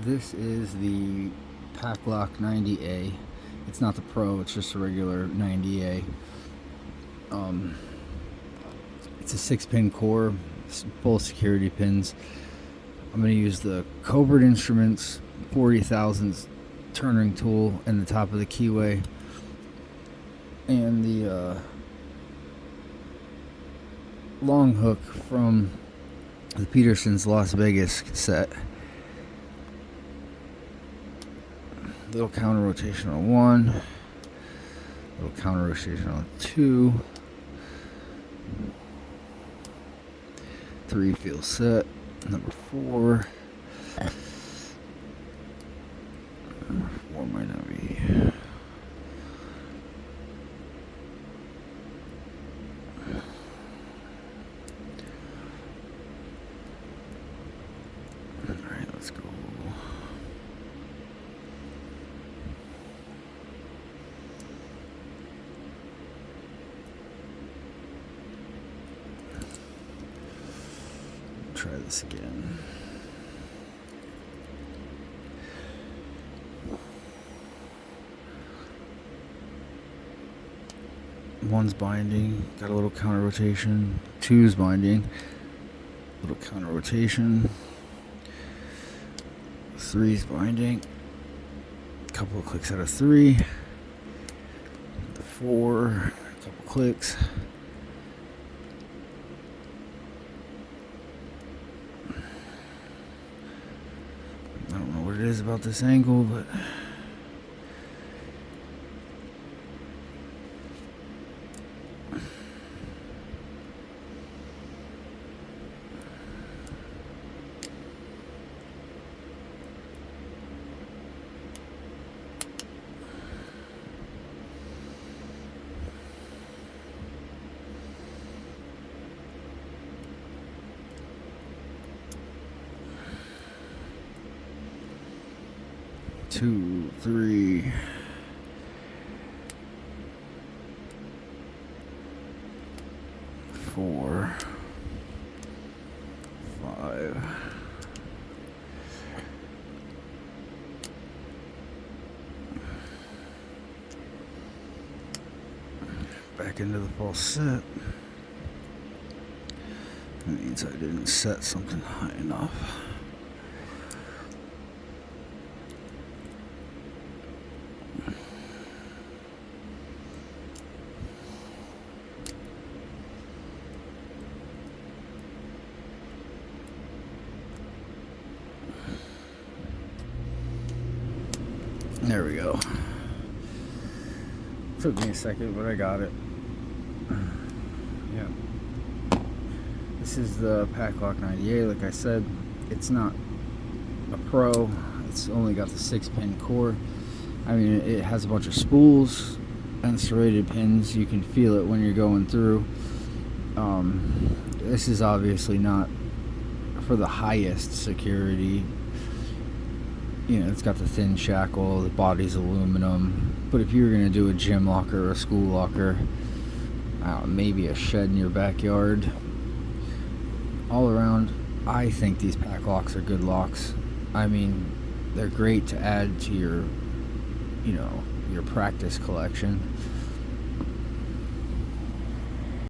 This is the Paclock 90A. It's not the Pro, it's just a regular 90A. It's a 6-pin core, full security pins. I'm going to use the Cobra Instruments 40,000 turning tool in the top of the keyway, and the long hook from the Peterson's Las Vegas set. Little counter rotation on 1, little counter rotation on 2, 3 feel set, number 4. Number 4 might not be. Alright, let's go. Try this again. One's binding, got a little counter rotation. Two's binding, little counter rotation. Three's binding, couple of clicks out of 3. The 4, a couple clicks. I don't know what it is about this angle, but two, 3, 4, 5. Back into the false set. That means I didn't set something high enough. There we go. Took me a second, but I got it. Yeah. This is the Paclock 90A. Like I said, it's not a Pro. It's only got the 6-pin core. I mean, it has a bunch of spools and serrated pins. You can feel it when you're going through. This is obviously not for the highest security. You know, it's got the thin shackle, the body's aluminum. But if you were going to do a gym locker or a school locker, maybe a shed in your backyard, all around, I think these Paclocks are good locks. I mean, they're great to add to your, your practice collection.